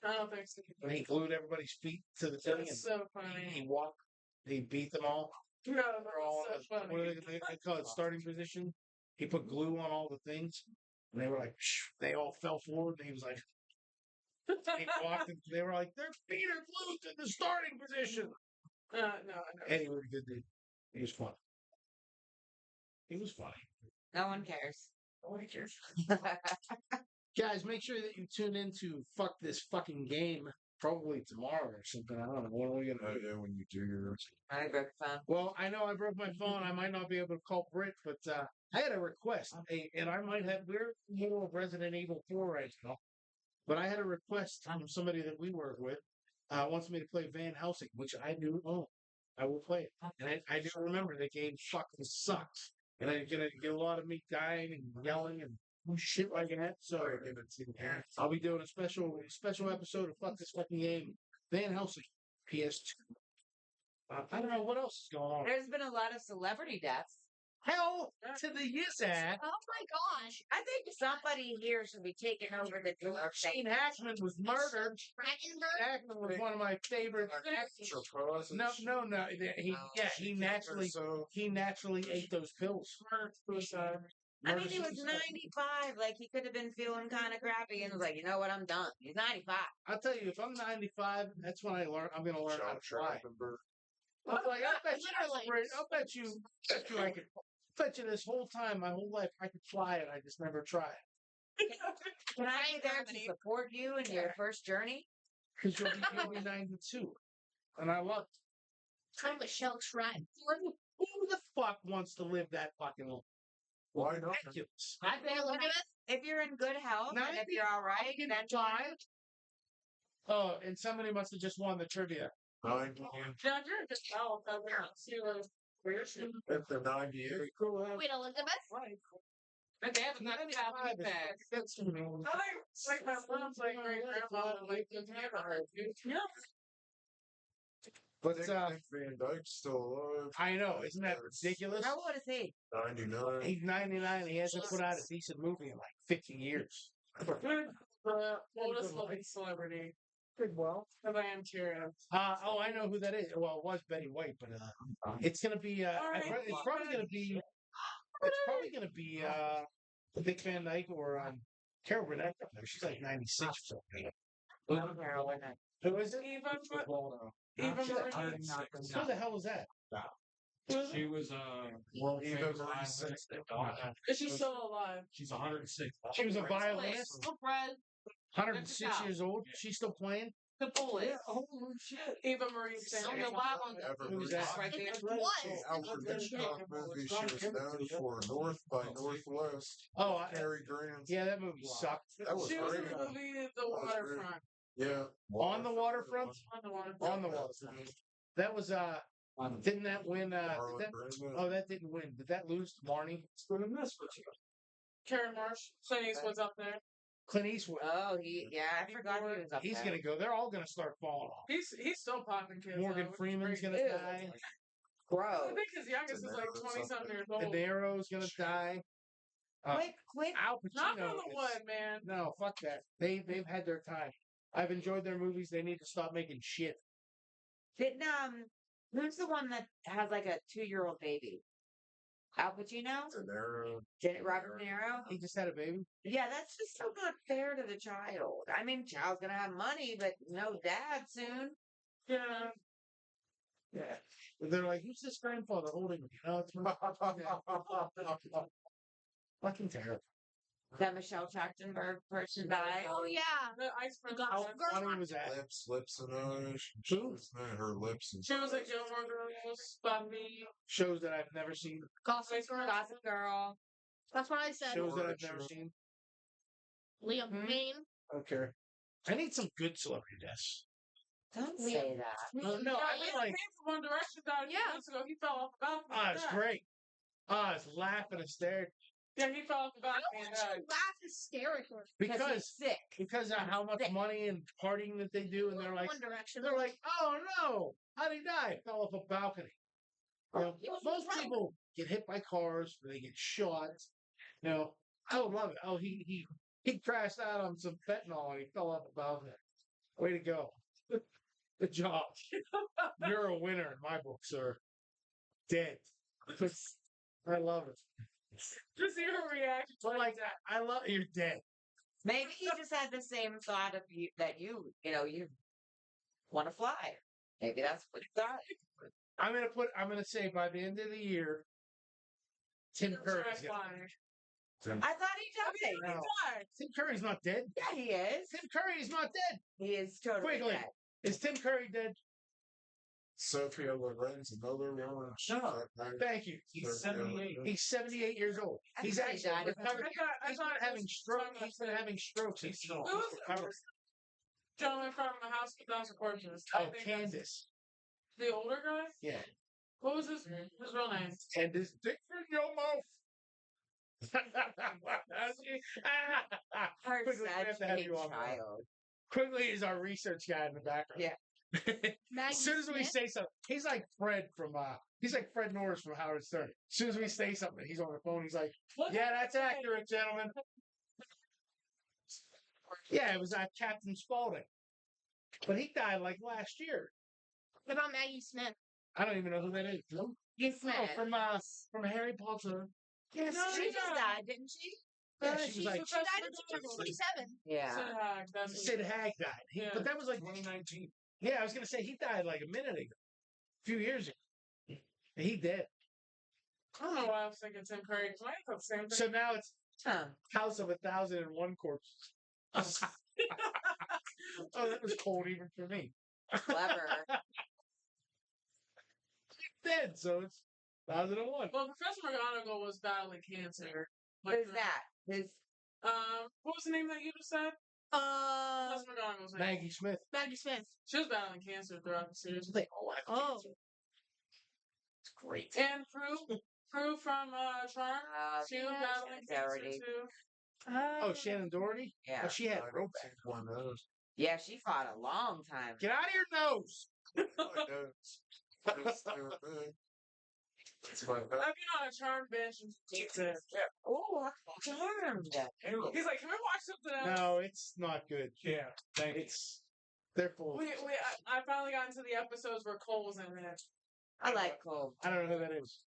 I don't think so. When he glued everybody's feet to the thing That's so funny. he walked, he beat them all. No, They're all that's so funny. what do they call it? Starting position. He put glue on all the things, and they were like, they all fell forward. And he was like, he walked, and they were like, their feet are glued to the starting position. No. Anyway, good dude. He was funny. He was funny. No one cares. Nobody cares. Guys, make sure that you tune in to Fuck This Fucking Game probably tomorrow or something. I don't know. What are we gonna do? Yeah, when you do your. I broke the phone. Well, I know I broke my phone. I might not be able to call Britt, but I had a request, and I might have. We're more of Resident Evil 4 right now, but I had a request from somebody that we work with. Wants me to play Van Helsing, which I do own. I will play it, and I do remember the game fucking sucks, and I'm gonna get a lot of me dying and yelling and shit like that. So I'll be doing a special episode of Fuck This Fucking Game, Van Helsing, PS2. I don't know what else is going on. There's been a lot of celebrity deaths. Hell to the yes, Oh my gosh. I think somebody here should be taking over the Shane Hackman was murdered. Hackman was one of my favorite. No. He naturally ate those pills. I mean, he was 95. Like, he could have been feeling kind of crappy and was like, you know what, I'm done. He's 95. I'll tell you, if I'm 95, that's when I'm going to learn how to fly. I was like, I'll bet you I could. I bet you this whole time, my whole life, I could fly it. I just never tried. Can I be there to support you in your first journey? Because you'll be 92. And I love it. I'm Michelle Trent. Who the fuck wants to live that fucking life? Why not? Ridiculous. I think if you're in good health and if you're all right, then fine. Oh, and somebody must have just won the trivia. 9 John, you're just out. I want to see what If they're 98. Wait, Elizabeth? But they haven't got any happy bags. like my mom's like great grandma, like you've never heard. Yeah. But Van Dyke's still alive. I know, isn't that ridiculous? How old is he? 99. He's 99. He hasn't put out a decent movie in like 50 years. Oldest living celebrity. Well, Because I am curious. I know who that is. Well, it was Betty White, but it's gonna be. It's probably gonna be. It's probably gonna be Dick Van Dyke or Carol Burnett. She's like 96 or something. Who is it? Even Who the hell was that? She was world famous. Is she still alive? She's 106. She was a violinist. 106 years old. She's still playing. The bullet. Yeah, holy shit. Eva Marie Samuel. Who's that? It was. Alfred Hitchcock movie she was known for, North by Northwest. Oh, Cary Grant. yeah, that movie sucked. That was She was in great. the movie The Waterfront. Yeah. On the waterfront. On the waterfront. On the waterfront. That was didn't that win? That didn't win. Did that lose to Marnie? Karen Marsh. Clint Eastwood's up there. Clint Eastwood. Oh, I forgot he was up He's there. gonna go. They're all gonna start falling off. He's still popping kids. Morgan though, which is Freeman's great. gonna Ew. die. I Gross. think his youngest is like 20-something years old. De Niro's gonna die. Quick. Al Knock Pacino. on the wood, man. No, fuck that. They've had their time. I've enjoyed their movies. They need to stop making shit. Didn't who's the one that has like a 2-year-old baby? Al Pacino? Robert De Niro? He just had a baby. Yeah, that's just so not fair to the child. I mean, child's gonna have money, but no dad soon. Yeah. Yeah. They're like, who's this grandfather holding me? No, it's my fucking terrible. That Michelle Trachtenberg person died. Oh yeah. The ice cream. How Girl. funny was that? Lips and eyes. Who? Her lips and She was like Gilmore Girls, Buffy. Shows that I've never seen. Gossip Girl. Gossip Girl. That's what I said. Shows that I've never seen. Liam Hmm? Payne. Okay. I need some good celebrity deaths. Don't say that. No, Yeah, I mean Liam like, Payne from One Direction died a few Yeah. months ago. He fell off the balcony. it's and died. great. I was laughing and staring Yeah, he fell off the I balcony don't and want you died. to laugh hysterically. because he's sick. because of how much Sick. money and partying that they do, and they're like, One Direction. oh no, how'd he die? Fell off a balcony. You know, He was most drunk. people get hit by cars, or they get shot. You know, I would love it. Oh, he crashed out on some fentanyl and he fell off a balcony. Way to go. Good job. You're a winner in my book, sir. Dead. I love it. Just see her reaction. But like, I love you're dead. Maybe he just had the same thought of you that you want to fly. Maybe that's what he thought. I'm gonna say by the end of the year, Tim Curry's gonna I thought he died. No. Tim Curry's not dead. Yeah, he is. Tim Curry's not dead. He is totally Quickly. dead. Is Tim Curry dead? Sophia Loren's another one. Thank you. He's 78. He's 78 years old. I He's thought he actually died of recovered. I He's thought been it having was stroke. someone He's been said- having strokes. He's Who was recovered. the gentleman from the House with 1,000 Corpses? I Oh, think that's Candace. the older guy? Yeah. What was his real name? Candace dick in your mouth. Her Quickly, we have such to have a you on. child. Quickly is our research guy in the background. Yeah. Maggie As soon as we Smith? say something, he's like Fred Norris from Howard Stern. As soon as we say something, he's on the phone. He's like, What "Yeah, did that's he say? accurate, gentlemen." Yeah, it was Captain Spaulding, but he died like last year. What about Maggie Smith? I don't even know who that is. No? He's Oh, mad. from Harry Potter. Yes, No, she no. just died, didn't she? Yeah, she she was like was She died at 27. Yeah. Sid Haig, that's Sid Haig died. Yeah. But that was like 2019. yeah, I was gonna say he died like a minute ago, a few years ago. And he dead. I don't know why I was thinking Tim Curry. 'Cause I thought the same thing. So now it's Huh. House of 1,001 Corpses. Oh, that was cold even for me. Clever. Dead, so it's 1,001. Well, Professor McGonagall was battling cancer. Who's that? Who's What was the name that you just said? Professor McGonagall's name. Maggie Smith. Maggie Smith. She was battling cancer throughout the series. They all have Oh. cancer. It's great. And Prue from Charm. She was battling cancer Doherty. too. Oh, Shannon Doherty? Yeah. Oh, she had I rope don't think one of those. Yeah, she fought a long time. Get out of your nose! It's my I've been on a Charm bench and Oh, charmed. he's like, "Can we watch something else?" No, it's not good. Yeah. Thank you. It's they're full. I finally got into the episodes where Cole was in it. I like Cole. I don't know who that is.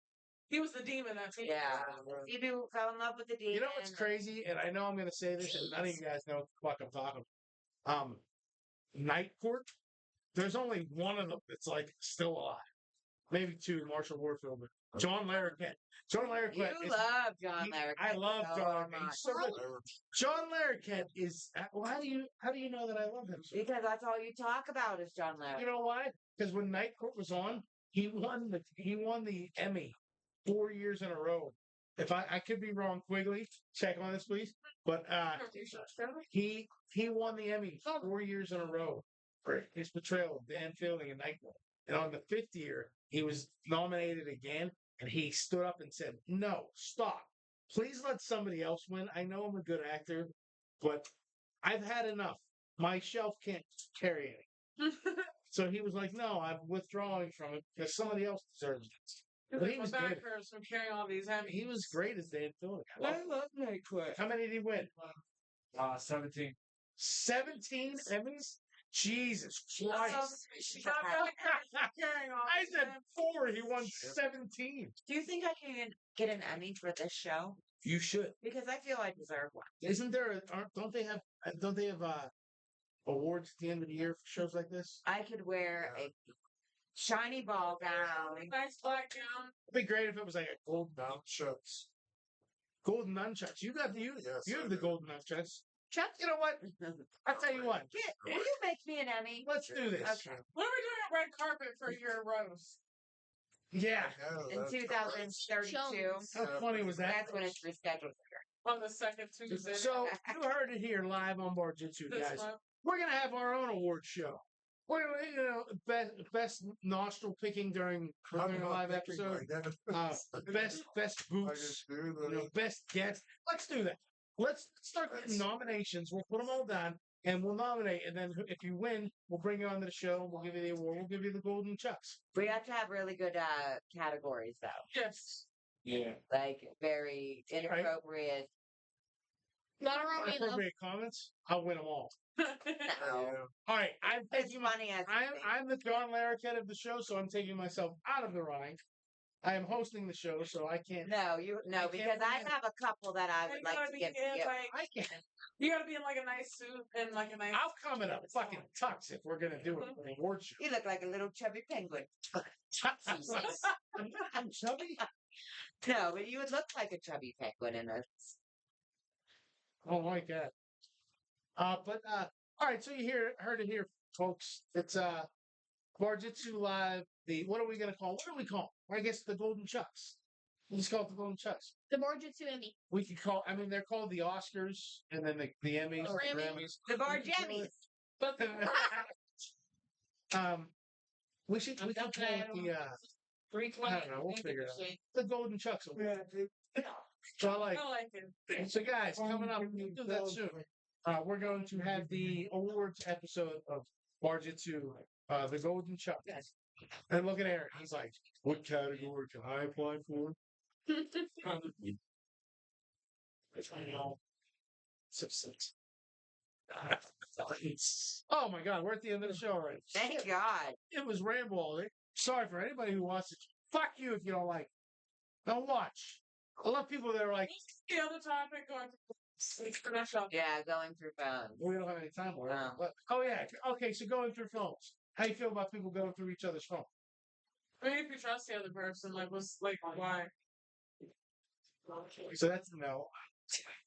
He was the demon that took Yeah. You do fell in love with the demon. You know what's crazy? And I know I'm going to say this, and none of you guys know what the fuck I'm talking about. Night Court. There's only one of them that's like still alive. Maybe two. Marshall Warfield. But John Larroquette. John Larroquette. You love John Larroquette. I love so John. much. He's so good. John Larroquette is. Well, how do you know that I love him? Because that's all you talk about is John Larroquette. You know why? Because when Night Court was on, he won the Emmy 4 years in a row. If I could be wrong, Quigley, check on this, please. But he won the Emmy 4 years in a row for his portrayal of Dan Fielding in Night Court. And on the 5th year, he was nominated again, and he stood up and said, "No, stop. Please let somebody else win. I know I'm a good actor, but I've had enough. My shelf can't carry it. So he was like, no, I'm withdrawing from it because somebody else deserves it. But he was My back good. hurts from carrying all these heavy. He was great as Dan Phillips. I love Nate Quick. How many did he win? 17. 17 Emmys? Jesus Christ. Carrying all I these said heavy- 4. He won 17. Do you think I can get an Emmy for this show? You should. Because I feel I deserve one. Isn't there? Don't they have awards at the end of the year for shows like this? I could wear a shiny ball gown. Nice black gown. It'd be great if it was like a gold Nunchucks. golden nunchucks. You got you Yes, you I have the do. golden nunchucks. Chuck, You know what? I'll tell you what. will you make me an Emmy? Let's do this. Okay. When are we doing a red carpet for your rose? Yeah. In 2032. How funny was that? That's when it's rescheduled. On the second Tuesday. So you heard it here live on Bar-jutsu, this guys. month. We're gonna have our own award show. We're best nostril picking during a live episode. Best boots. Best guest. Let's do that. Let's start getting nominations. We'll put them all down and we'll nominate. And then if you win, we'll bring you onto the show. We'll give you the award. We'll give you the golden chucks. We have to have really good categories, though. Yes. Yeah. Like, very inappropriate. Not a Romeo. Appropriate comments. I'll win them all. No. All right. I'm It's taking funny as I'm the John Larroquette of the show, so I'm taking myself out of the running. I am hosting the show, so I can't. No, can't because I win. have a couple that I would You like gotta to be give to in, you. like, I can't. you gotta be in like a nice suit and like a nice. I'll come in a fucking tux if we're gonna do an award show. You look like a little chubby penguin. I'm chubby. No, but you would look like a chubby penguin in a. Oh my god. All right. So you heard it here, folks. It's Bar-jutsu Live. What are we gonna call? What do we call? I guess the Golden Chucks. We'll just call it the Golden Chucks. The Bar-jutsu Emmy. We could call. I mean, they're called the Oscars and then the Emmys, the Grammys. Grammys. The bar jammies. But We should call it the. I don't know. We'll figure it out. The Golden Chucks. So I like. I like it. So guys, coming up, we'll do that soon. We're going to have the awards episode of Bar-jutsu, the Golden Chuck. And look at Aaron. He's like, "What category can I apply for?" Oh my God, we're at the end of the show already. Thank God. It was rambling. Sorry for anybody who wants to. Fuck you if you don't like it. Don't watch. I love people that are like, The other topic going to Yeah, going through phones. we don't have any time for it. No. But, oh yeah. Okay, so going through phones. How you feel about people going through each other's phones? I mean, if you trust the other person, like, what's like, why? So that's no.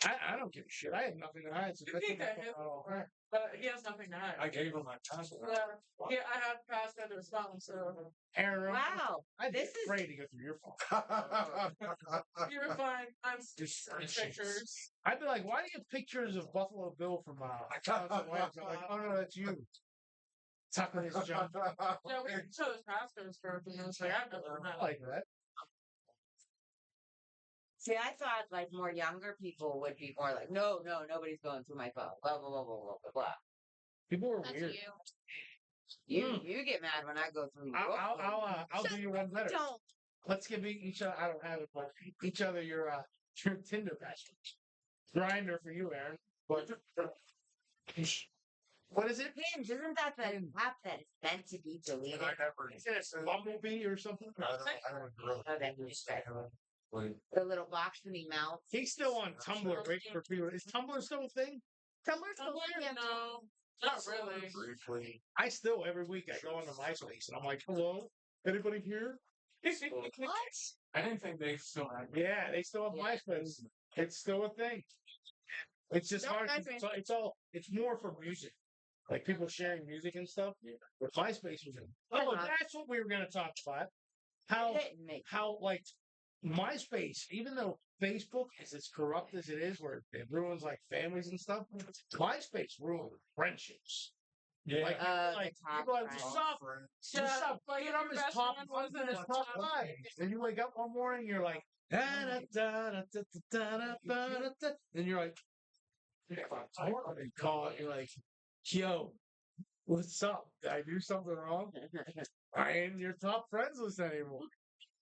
I don't give a shit. I have nothing to hide. So You that's think what that I'm his, talking about. he has nothing to hide. I gave him my password. Yeah, I have passed that response, so Aaron, Wow. I'd be This is- afraid to go through your phone. you're fine. I'm Just pictures. I'd be like, why do you have pictures of Buffalo Bill from Wisconsin Wild? I'm like, oh no, that's you. Tucking his junk. Yeah, we can show those passwords for everything. It's like, I've never I met. like that. See, I thought like more younger people would be more like, no, nobody's going through my phone. Blah blah blah blah blah blah blah. People are That's weird. you. You get mad when I go through. your I'll do you one better. Don't. Let's give each other. I don't have it, but each other your Tinder password. Grinder for you, Aaron. But what is it? Hinge, isn't that the app that is meant to be deleted? Is it a Bumblebee or something? I don't really. Oh, that is right. The little box in the mouth. He's still on Tumblr waiting for people. Is Tumblr still a thing? Tumblr's I'm still like, yeah. no, not really. Briefly. I still every week I go into MySpace and I'm like, hello, anybody here? What? I didn't think they still had. Yeah, they still have Yeah. MySpace. It's still a thing. It's just No, hard. MySpace. It's more for music, like people sharing music and stuff. But MySpace was in. Yeah. Oh, that's what we were going to talk about. How Hit me. like MySpace, even though Facebook is as corrupt as it is, where it ruins like families and stuff, MySpace ruined friendships. Yeah. Like, people like, friends. what's up? Yeah, What's up? like, Dude, if I'm your his best top, friend I'm wasn't in his a top top 5. And you wake up one morning, you're like, and you're like, And call it, you're like, yo, what's up? Did I do something wrong? I ain't your top friends list anymore.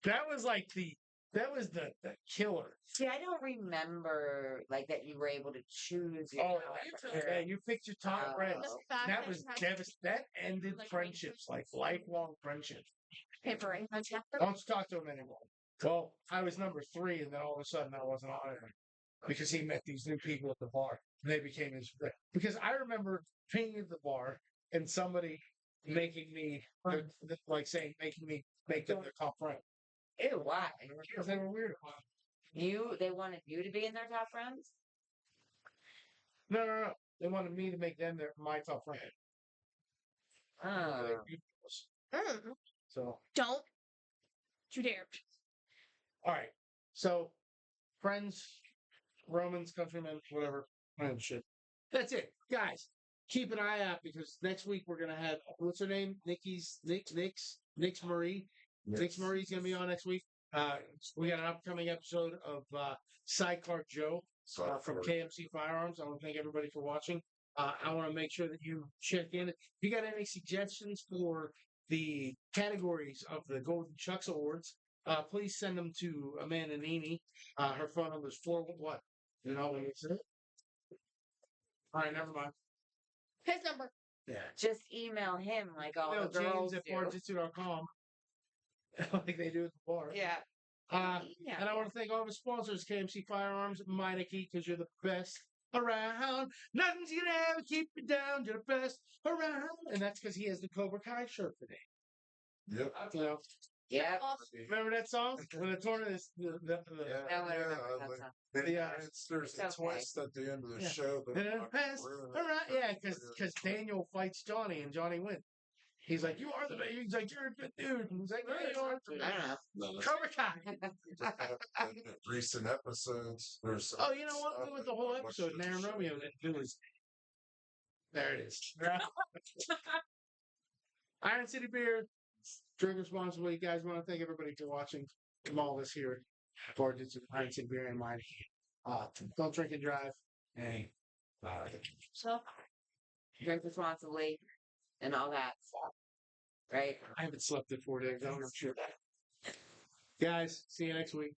That was like the killer. See, I don't remember like that you were able to choose. Oh, yeah, you picked your top Oh. friends. The fact That that was you had devastating. That ended friendships, like lifelong friendships. paper and Don't talk to him anymore. Well, I was number 3, and then all of a sudden I wasn't on it because he met these new people at the bar, and they became his friend. Because I remember being at the bar and somebody making me like saying making me make them their top friend Ew, why? because they were weird. They wanted you to be in their top friends? No. They wanted me to make them my top friend. Oh. So Don't you dare. all right. So friends, Romans, countrymen, whatever. And shit. That's it, guys. Keep an eye out because next week we're gonna have what's her name? Nix Marie. Nix Marie's gonna be on next week. We got an upcoming episode of Sidecar Joe from KMC Firearms. I want to thank everybody for watching. I want to make sure that you check in. If you got any suggestions for the categories of the Golden Chucks Awards, please send them to Amanda Nene. Her phone number is 4 what? You know what it's all right, never mind. His number. Yeah. Just email him like all Email the girls James at do. Bar-jutsu.com like they do at the bar. Yeah. And I want to thank all the sponsors, KMC Firearms, Meineke, because you're the best around. Nothing's gonna ever keep you down. You're the best around. And that's because he has the Cobra Kai shirt today. Yep. You know, Yep. remember that song? When the tournament is No one remembers that song. There's a It's okay. twist at the end of the Yeah. show. And then best around. Yeah, because Daniel fights Johnny and Johnny wins. He's like, you are the best. He's like, you're a good dude. And he's like, no, you are. I don't know. Cobra Kai. Recent episodes. There's Oh, you know what? We went the whole episode. Nene and Romeo didn't do his. There it is. Iron City Beer. Drink responsibly. Guys, want to thank everybody for watching. From all of us here at Bar-jutsu, Iron City Beer and mine. Don't drink and drive. And So, drink responsibly and all that stuff. Right? I haven't slept in 4 days. I'm sure. Guys, see you next week.